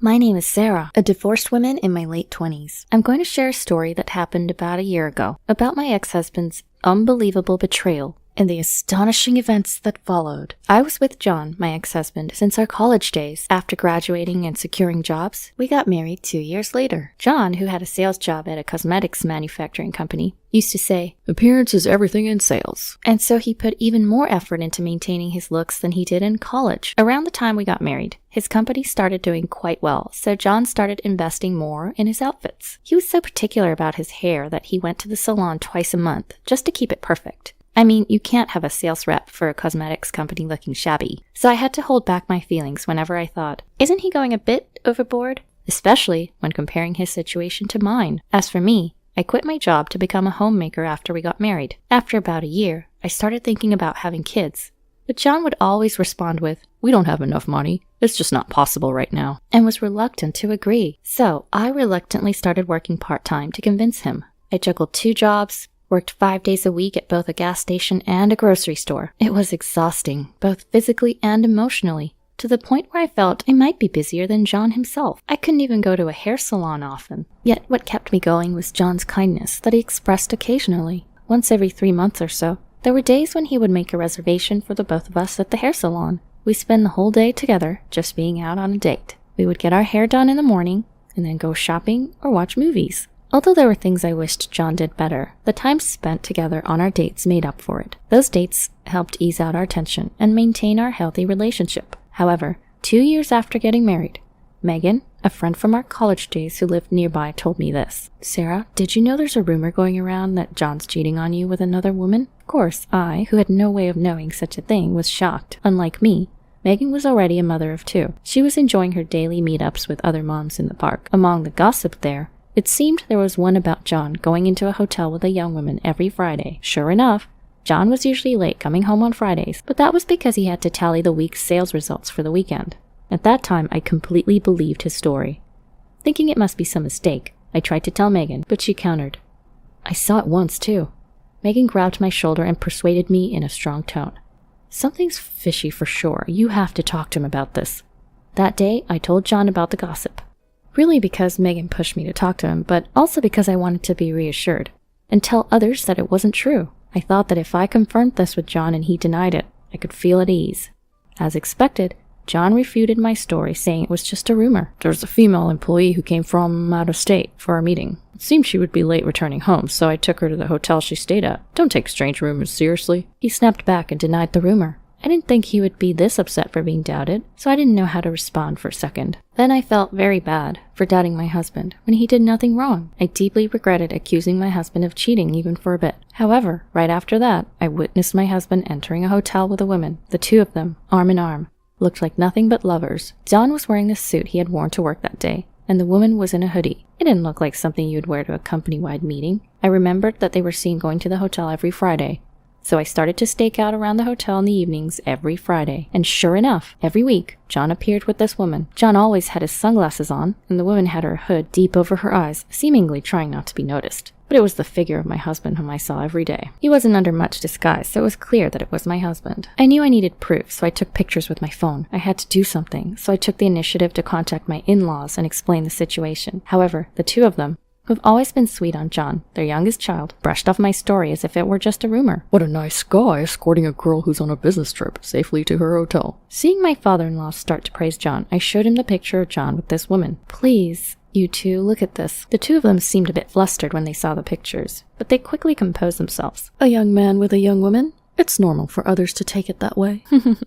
My name is Sarah, a divorced woman in my late 20s. I'm going to share a story that happened about a year ago, about my ex-husband's unbelievable betrayal and the astonishing events that followed. I was with John, my ex-husband, since our college days. After graduating and securing jobs, we got married 2 years later. John, who had a sales job at a cosmetics manufacturing company, used to say, "Appearance is everything in sales." And so he put even more effort into maintaining his looks than he did in college. Around the time we got married, his company started doing quite well, so John started investing more in his outfits. He was so particular about his hair that he went to the salon twice a month, just to keep it perfect. I mean, you can't have a sales rep for a cosmetics company looking shabby. So I had to hold back my feelings whenever I thought, isn't he going a bit overboard? Especially when comparing his situation to mine. As for me, I quit my job to become a homemaker after we got married. After about a year, I started thinking about having kids. But John would always respond with, "We don't have enough money. It's just not possible right now," and was reluctant to agree. So I reluctantly started working part-time to convince him. I juggled 2 jobs, worked 5 days a week at both a gas station and a grocery store. It was exhausting, both physically and emotionally, to the point where I felt I might be busier than John himself. I couldn't even go to a hair salon often. Yet what kept me going was John's kindness that he expressed occasionally. Once every 3 months or so, there were days when he would make a reservation for the both of us at the hair salon. We'd spend the whole day together, just being out on a date. We would get our hair done in the morning, and then go shopping or watch movies. Although there were things I wished John did better, the time spent together on our dates made up for it. Those dates helped ease out our tension and maintain our healthy relationship. However, 2 years after getting married, Megan, a friend from our college days who lived nearby, told me this. "Sarah, did you know there's a rumor going around that John's cheating on you with another woman?" Of course, I, who had no way of knowing such a thing, was shocked. Unlike me, Megan was already a mother of 2. She was enjoying her daily meetups with other moms in the park. Among the gossip there, it seemed there was one about John going into a hotel with a young woman every Friday. Sure enough, John was usually late coming home on Fridays, but that was because he had to tally the week's sales results for the weekend. At that time, I completely believed his story. Thinking it must be some mistake, I tried to tell Megan, but she countered, "I saw it once, too." Megan grabbed my shoulder and persuaded me in a strong tone. "Something's fishy for sure. You have to talk to him about this." That day, I told John about the gossip. Really because Megan pushed me to talk to him, but also because I wanted to be reassured and tell others that it wasn't true. I thought that if I confirmed this with John and he denied it, I could feel at ease. As expected, John refuted my story, saying it was just a rumor. "There's a female employee who came from out of state for our meeting. It seemed she would be late returning home, so I took her to the hotel she stayed at. Don't take strange rumors seriously." He snapped back and denied the rumor. I didn't think he would be this upset for being doubted, so I didn't know how to respond for a second. Then I felt very bad for doubting my husband when he did nothing wrong. I deeply regretted accusing my husband of cheating even for a bit. However, right after that, I witnessed my husband entering a hotel with a woman. The 2 of them, arm in arm, looked like nothing but lovers. John was wearing the suit he had worn to work that day, and the woman was in a hoodie. It didn't look like something you'd wear to a company-wide meeting. I remembered that they were seen going to the hotel every Friday. So I started to stake out around the hotel in the evenings every Friday. And sure enough, every week, John appeared with this woman. John always had his sunglasses on, and the woman had her hood deep over her eyes, seemingly trying not to be noticed. But it was the figure of my husband whom I saw every day. He wasn't under much disguise, so it was clear that it was my husband. I knew I needed proof, so I took pictures with my phone. I had to do something, so I took the initiative to contact my in-laws and explain the situation. However, the 2 of them, who've always been sweet on John, their youngest child, brushed off my story as if it were just a rumor. "What a nice guy escorting a girl who's on a business trip safely to her hotel." Seeing my father-in-law start to praise John, I showed him the picture of John with this woman. "Please, you 2, look at this." The 2 of them seemed a bit flustered when they saw the pictures, but they quickly composed themselves. "A young man with a young woman? It's normal for others to take it that way."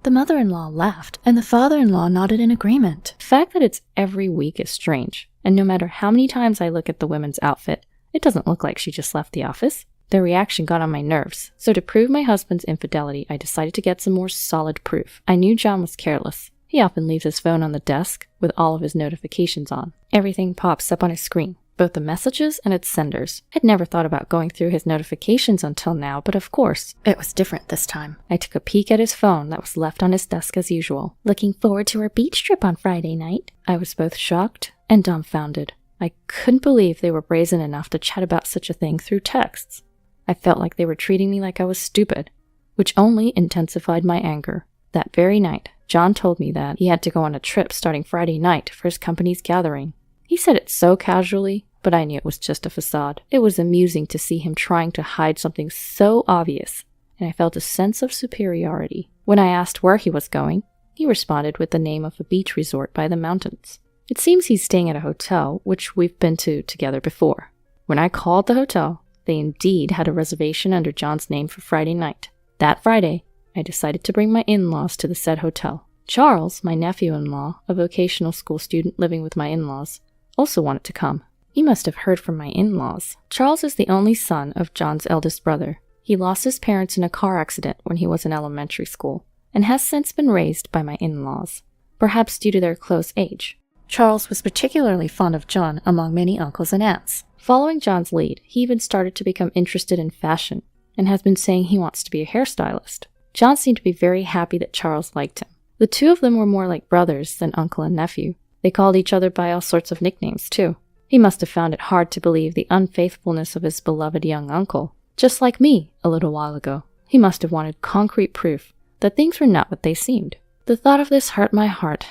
The mother-in-law laughed, and the father-in-law nodded in agreement. The fact that it's every week is strange. And no matter how many times I look at the women's outfit, it doesn't look like she just left the office. Their reaction got on my nerves, so to prove my husband's infidelity, I decided to get some more solid proof. I knew John was careless. He often leaves his phone on the desk with all of his notifications on. Everything pops up on his screen, both the messages and its senders. I'd never thought about going through his notifications until now, but of course, it was different this time. I took a peek at his phone that was left on his desk as usual. "Looking forward to our beach trip on Friday night?" I was both shocked and dumbfounded. I couldn't believe they were brazen enough to chat about such a thing through texts. I felt like they were treating me like I was stupid, which only intensified my anger. That very night, John told me that he had to go on a trip starting Friday night for his company's gathering. He said it so casually, but I knew it was just a facade. It was amusing to see him trying to hide something so obvious, and I felt a sense of superiority. When I asked where he was going, he responded with the name of a beach resort by the mountains. It seems he's staying at a hotel, which we've been to together before. When I called the hotel, they indeed had a reservation under John's name for Friday night. That Friday, I decided to bring my in-laws to the said hotel. Charles, my nephew-in-law, a vocational school student living with my in-laws, also wanted to come. He must have heard from my in-laws. Charles is the only son of John's eldest brother. He lost his parents in a car accident when he was in elementary school, and has since been raised by my in-laws, perhaps due to their close age. Charles was particularly fond of John among many uncles and aunts. Following John's lead, he even started to become interested in fashion, and has been saying he wants to be a hairstylist. John seemed to be very happy that Charles liked him. The two of them were more like brothers than uncle and nephew. They called each other by all sorts of nicknames, too. He must have found it hard to believe the unfaithfulness of his beloved young uncle. Just like me, a little while ago. He must have wanted concrete proof that things were not what they seemed. The thought of this hurt my heart.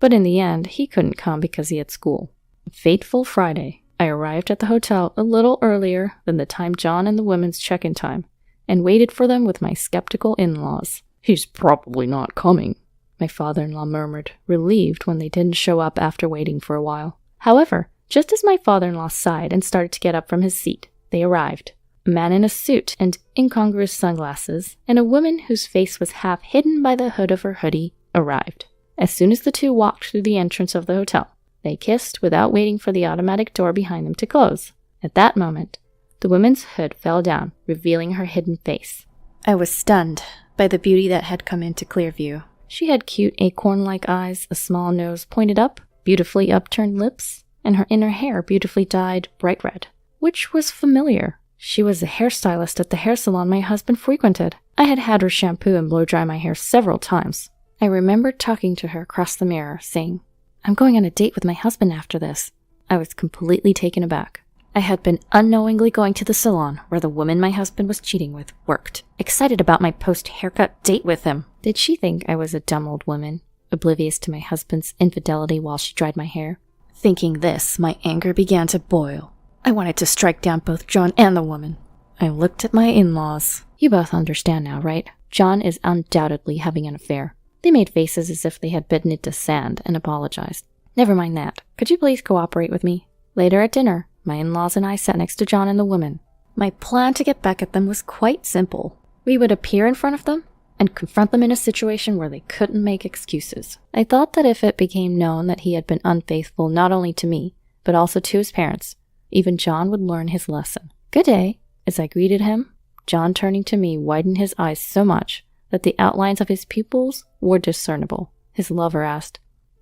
But in the end, he couldn't come because he had school. A fateful Friday, I arrived at the hotel a little earlier than the time John and the women's check-in time, and waited for them with my skeptical in-laws. "He's probably not coming," my father-in-law murmured, relieved when they didn't show up after waiting for a while. However, just as my father-in-law sighed and started to get up from his seat, they arrived. A man in a suit and incongruous sunglasses, and a woman whose face was half hidden by the hood of her hoodie, arrived. As soon as the two walked through the entrance of the hotel, they kissed without waiting for the automatic door behind them to close. At that moment, the woman's hood fell down, revealing her hidden face. I was stunned by the beauty that had come into clear view. She had cute acorn-like eyes, a small nose pointed up, beautifully upturned lips, and her inner hair beautifully dyed bright red, which was familiar. She was a hairstylist at the hair salon my husband frequented. I had had her shampoo and blow-dry my hair several times. I remembered talking to her across the mirror, saying, "I'm going on a date with my husband after this." I was completely taken aback. I had been unknowingly going to the salon where the woman my husband was cheating with worked, excited about my post-haircut date with him. Did she think I was a dumb old woman, oblivious to my husband's infidelity while she dried my hair? Thinking this, my anger began to boil. I wanted to strike down both John and the woman. I looked at my in-laws. You both understand now, right? John is undoubtedly having an affair. They made faces as if they had bitten into sand and apologized. Never mind that. Could you please cooperate with me? Later at dinner, my in-laws and I sat next to John and the woman. My plan to get back at them was quite simple. We would appear in front of them and confront them in a situation where they couldn't make excuses. I thought that if it became known that he had been unfaithful not only to me, but also to his parents, even John would learn his lesson. "Good day." As I greeted him, John, turning to me, widened his eyes so much that the outlines of his pupils were discernible. His lover asked,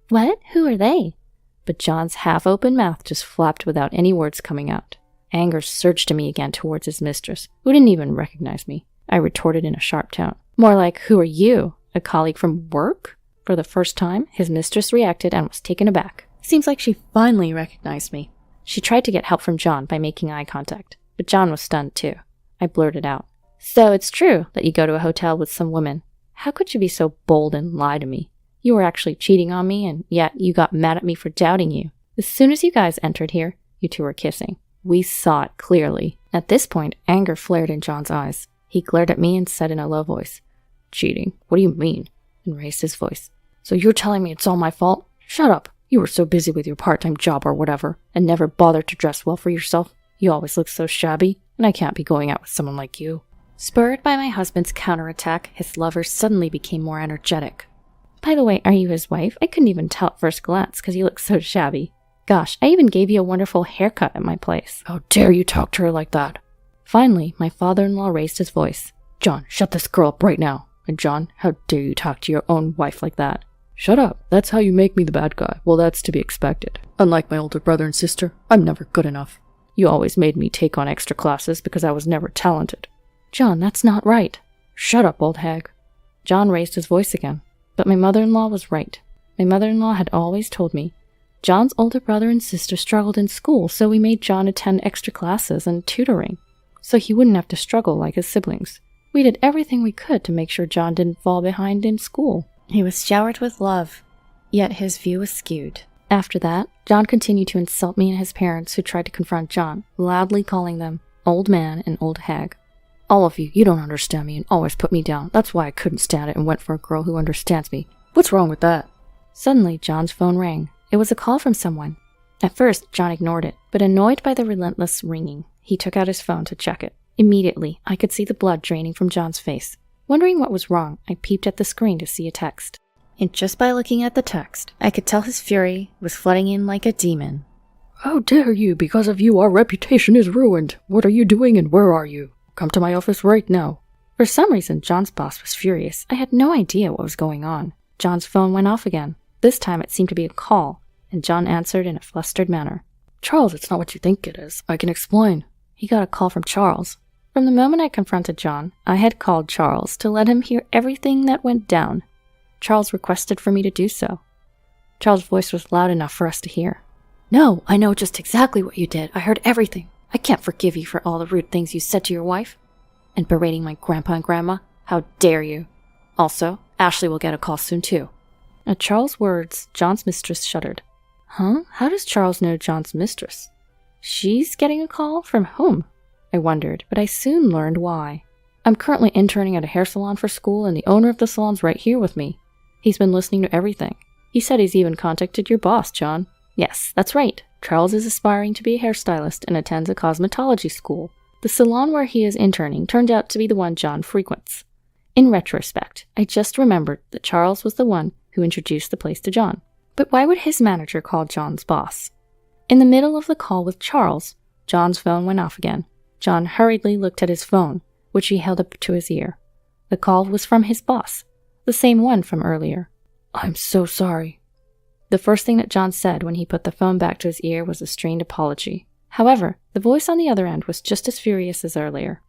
"What? Who are they?" But John's half-open mouth just flapped without any words coming out. Anger surged in me again towards his mistress, who didn't even recognize me. I retorted in a sharp tone. More like, "Who are you? A colleague from work?" For the first time, his mistress reacted and was taken aback. Seems like she finally recognized me. She tried to get help from John by making eye contact, but John was stunned too. I blurted out, "So it's true that you go to a hotel with some woman. How could you be so bold and lie to me? You were actually cheating on me, and yet you got mad at me for doubting you. As soon as you guys entered here, you two were kissing. We saw it clearly." At this point, anger flared in John's eyes. He glared at me and said in a low voice, "Cheating? What do you mean?" and raised his voice. "So you're telling me it's all my fault? Shut up. You were so busy with your part-time job or whatever, and never bothered to dress well for yourself. You always look so shabby, and I can't be going out with someone like you." Spurred by my husband's counterattack, his lover suddenly became more energetic. "By the way, are you his wife? I couldn't even tell at first glance because you look so shabby. Gosh, I even gave you a wonderful haircut at my place." "How dare you talk to her like that?" Finally, my father-in-law raised his voice. "John, shut this girl up right now. And John, how dare you talk to your own wife like that?" "Shut up. That's how you make me the bad guy. Well, that's to be expected. Unlike my older brother and sister, I'm never good enough. You always made me take on extra classes because I was never talented." "John, that's not right." "Shut up, old hag." John raised his voice again. But my mother-in-law was right. My mother-in-law had always told me, John's older brother and sister struggled in school, so we made John attend extra classes and tutoring, so he wouldn't have to struggle like his siblings. We did everything we could to make sure John didn't fall behind in school. He was showered with love, yet his view was skewed. After that, John continued to insult me and his parents, who tried to confront John, loudly calling them old man and old hag. "All of you don't understand me and always put me down. That's why I couldn't stand it and went for a girl who understands me. What's wrong with that?" Suddenly, John's phone rang. It was a call from someone. At first, John ignored it, but annoyed by the relentless ringing, he took out his phone to check it. Immediately, I could see the blood draining from John's face. Wondering what was wrong, I peeped at the screen to see a text. And just by looking at the text, I could tell his fury was flooding in like a demon. "How dare you! Because of you, our reputation is ruined. What are you doing and where are you? Come to my office right now." For some reason, John's boss was furious. I had no idea what was going on. John's phone went off again. This time it seemed to be a call, and John answered in a flustered manner. "Charles, it's not what you think it is. I can explain." He got a call from Charles. From the moment I confronted John, I had called Charles to let him hear everything that went down. Charles requested for me to do so. Charles' voice was loud enough for us to hear. "No, I know just exactly what you did. I heard everything. I can't forgive you for all the rude things you said to your wife. And berating my grandpa and grandma. How dare you? Also, Ashley will get a call soon too." At Charles' words, John's mistress shuddered. Huh? How does Charles know John's mistress? She's getting a call? From whom? I wondered, but I soon learned why. "I'm currently interning at a hair salon for school, and the owner of the salon's right here with me. He's been listening to everything. He said he's even contacted your boss, John." Yes, that's right. Charles is aspiring to be a hairstylist and attends a cosmetology school. The salon where he is interning turned out to be the one John frequents. In retrospect, I just remembered that Charles was the one who introduced the place to John. But why would his manager call John's boss? In the middle of the call with Charles, John's phone went off again. John hurriedly looked at his phone, which he held up to his ear. The call was from his boss, the same one from earlier. "I'm so sorry." The first thing that John said when he put the phone back to his ear was a strained apology. However, the voice on the other end was just as furious as earlier.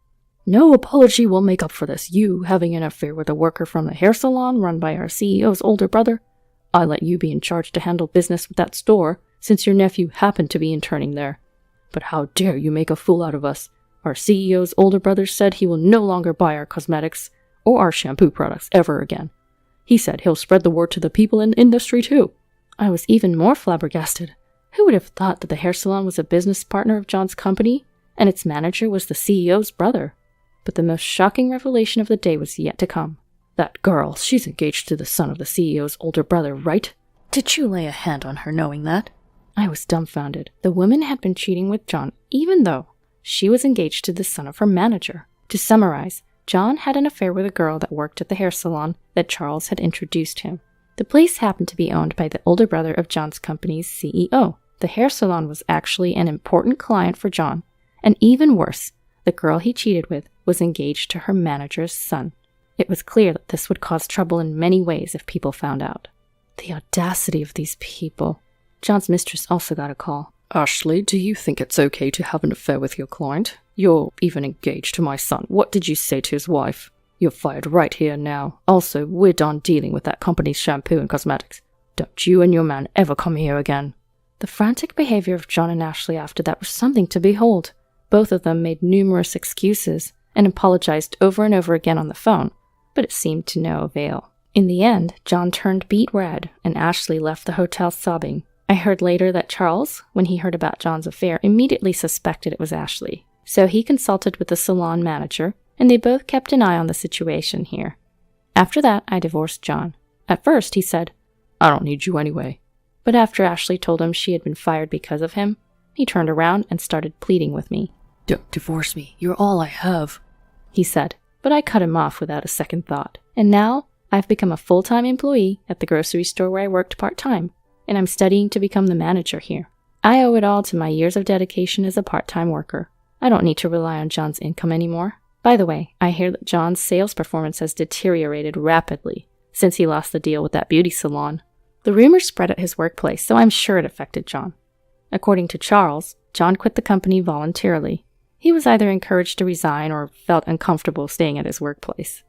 "No apology will make up for this. You having an affair with a worker from the hair salon run by our CEO's older brother. I let you be in charge to handle business with that store, since your nephew happened to be interning there. But how dare you make a fool out of us? Our CEO's older brother said he will no longer buy our cosmetics or our shampoo products ever again. He said he'll spread the word to the people in the industry too." I was even more flabbergasted. Who would have thought that the hair salon was a business partner of John's company, and its manager was the CEO's brother? But the most shocking revelation of the day was yet to come. "That girl, she's engaged to the son of the CEO's older brother, right? Did you lay a hand on her knowing that?" I was dumbfounded. The woman had been cheating with John, even though she was engaged to the son of her manager. To summarize, John had an affair with a girl that worked at the hair salon that Charles had introduced him. The place happened to be owned by the older brother of John's company's CEO. The hair salon was actually an important client for John, and even worse, the girl he cheated with was engaged to her manager's son. It was clear that this would cause trouble in many ways if people found out. The audacity of these people. John's mistress also got a call. "Ashley, do you think it's okay to have an affair with your client? You're even engaged to my son. What did you say to his wife? You're fired right here now. Also, we're done dealing with that company's shampoo and cosmetics. Don't you and your man ever come here again." The frantic behavior of John and Ashley after that was something to behold. Both of them made numerous excuses and apologized over and over again on the phone, but it seemed to no avail. In the end, John turned beet red, and Ashley left the hotel sobbing. I heard later that Charles, when he heard about John's affair, immediately suspected it was Ashley. So he consulted with the salon manager, and they both kept an eye on the situation here. After that, I divorced John. At first, he said, "I don't need you anyway." But after Ashley told him she had been fired because of him, he turned around and started pleading with me. "Don't divorce me. You're all I have," he said. But I cut him off without a second thought. And now, I've become a full-time employee at the grocery store where I worked part-time, and I'm studying to become the manager here. I owe it all to my years of dedication as a part-time worker. I don't need to rely on John's income anymore. By the way, I hear that John's sales performance has deteriorated rapidly since he lost the deal with that beauty salon. The rumors spread at his workplace, so I'm sure it affected John. According to Charles, John quit the company voluntarily. He was either encouraged to resign or felt uncomfortable staying at his workplace.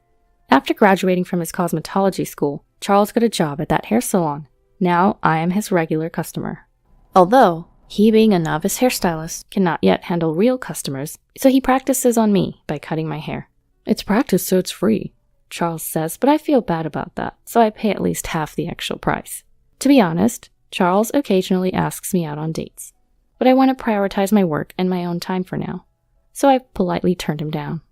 After graduating from his cosmetology school, Charles got a job at that hair salon. Now I am his regular customer. Although, he being a novice hairstylist cannot yet handle real customers, so he practices on me by cutting my hair. It's practice, so it's free. Charles says, but I feel bad about that, so I pay at least half the actual price. To be honest, Charles occasionally asks me out on dates, but I want to prioritize my work and my own time for now, so I politely turned him down.